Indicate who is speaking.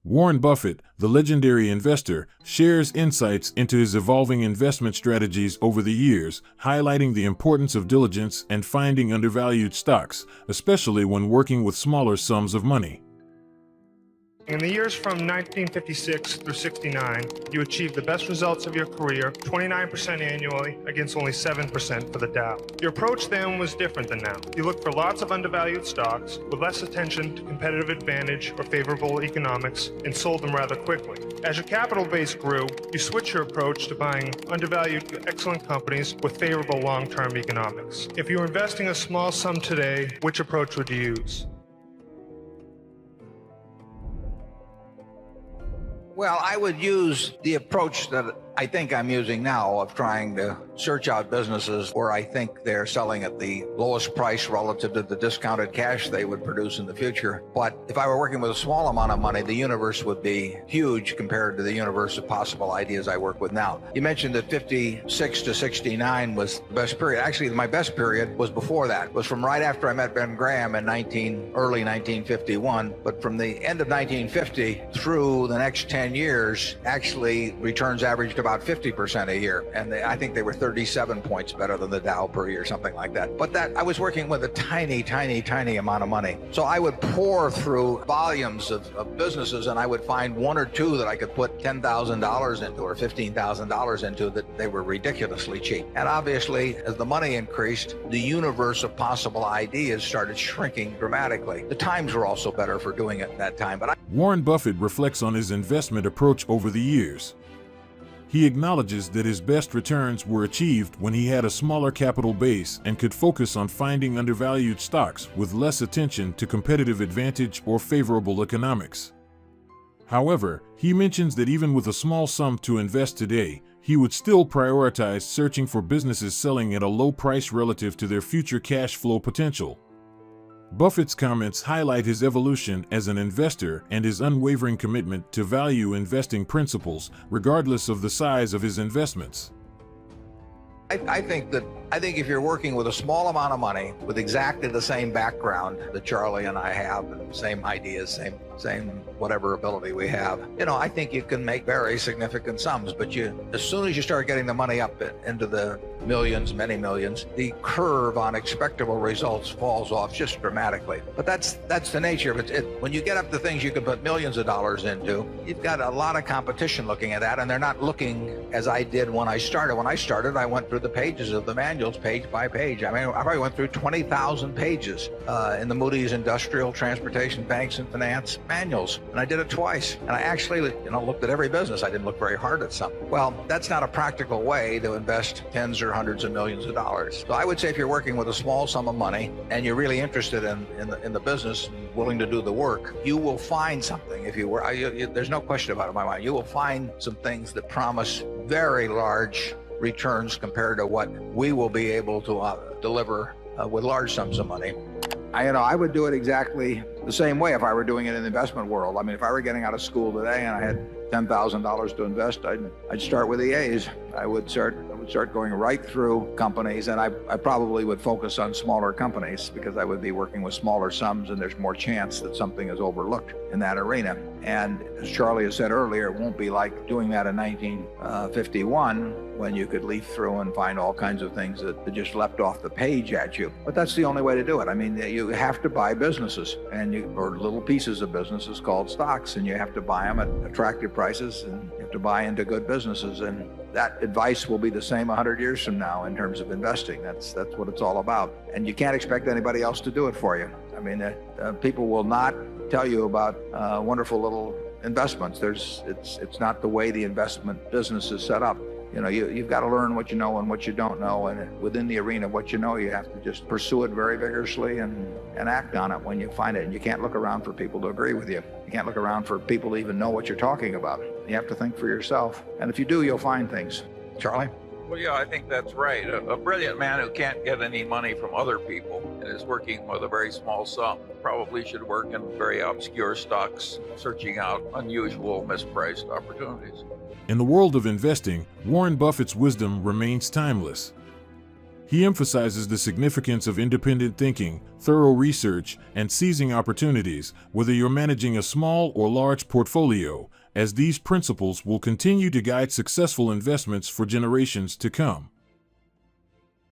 Speaker 1: Warren Buffett, the legendary investor, shares insights into his evolving investment strategies over the years, highlighting the importance of diligence and finding undervalued stocks, especially when working with smaller sums of money.
Speaker 2: In the years from 1956 through 69, you achieved the best results of your career, 29% annually against only 7% for the Dow. Your approach then was different than now. You looked for lots of undervalued stocks with less attention to competitive advantage or favorable economics and sold them rather quickly. As your capital base grew, you switched your approach to buying undervalued, excellent companies with favorable long-term economics. If you were investing a small sum today, which approach would you use?
Speaker 3: Well, I would use the approach that I think I'm using now of trying to search out businesses where I think they're selling at the lowest price relative to the discounted cash they would produce in the future. But if I were working with a small amount of money, the universe would be huge compared to the universe of possible ideas I work with now. You mentioned that 56 to 69 was the best period. Actually, my best period was before that. It was from right after I met Ben Graham in early 1951. But from the end of 1950 through the next 10 years, actually returns averaged about 50% a year. And I think they were 37 points better than the Dow per year, something like that. But that I was working with a tiny amount of money. So I would pour through volumes of businesses, and I would find one or two that I could put $10,000 into or $15,000 into that they were ridiculously cheap. And obviously, as the money increased, the universe of possible ideas started shrinking dramatically. The times were also better for doing it at that time. But
Speaker 1: Warren Buffett reflects on his investment approach over the years. He acknowledges that his best returns were achieved when he had a smaller capital base and could focus on finding undervalued stocks with less attention to competitive advantage or favorable economics. However, he mentions that even with a small sum to invest today, he would still prioritize searching for businesses selling at a low price relative to their future cash flow potential. Buffett's comments highlight his evolution as an investor and his unwavering commitment to value investing principles, regardless of the size of his investments.
Speaker 3: I think if you're working with a small amount of money with exactly the same background that Charlie and I have, and same ideas, same whatever ability we have, I think you can make very significant sums. But as soon as you start getting the money up into the millions, many millions, the curve on expectable results falls off just dramatically. But that's the nature of it. When you get up to things you can put millions of dollars into, you've got a lot of competition looking at that, and they're not looking as I did when I started. When I started, I went through the pages of the manuals page by page. I mean, I probably went through 20,000 pages in the Moody's Industrial, Transportation, Banks, and Finance manuals, and I did it twice. And I actually, looked at every business. I didn't look very hard at some. Well, that's not a practical way to invest tens or hundreds of millions of dollars. So I would say if you're working with a small sum of money and you're really interested in the business, and willing to do the work, you will find something. If you were, there's no question about it in my mind. You will find some things that promise very large returns compared to what we will be able to deliver with large sums of money. I would do it exactly the same way if I were doing it in the investment world. I mean, if I were getting out of school today and I had $10,000 to invest, I'd start with the A's. I would start going right through companies, and I probably would focus on smaller companies because I would be working with smaller sums, and there's more chance that something is overlooked in that arena. And as Charlie has said earlier, it won't be like doing that in 1951 when you could leaf through and find all kinds of things that just leapt off the page at you. But that's the only way to do it. I mean, you have to buy businesses or little pieces of businesses called stocks, and you have to buy them at attractive prices, and you have to buy into good businesses. And that advice will be the same 100 years from now in terms of investing. That's what it's all about. And you can't expect anybody else to do it for you. I mean, people will not tell you about wonderful little investments. It's not the way the investment business is set up. You've got to learn what you know and what you don't know, and within the arena of what you know, you have to just pursue it very vigorously and act on it when you find it. And you can't look around for people to agree with you. You can't look around for people to even know what you're talking about. You have to think for yourself. And if you do, you'll find things. Charlie?
Speaker 4: Well, yeah, I think that's right. A brilliant man who can't get any money from other people and is working with a very small sum probably should work in very obscure stocks, searching out unusual, mispriced opportunities.
Speaker 1: In the world of investing, Warren Buffett's wisdom remains timeless. He emphasizes the significance of independent thinking, thorough research, and seizing opportunities, whether you're managing a small or large portfolio, as these principles will continue to guide successful investments for generations to come.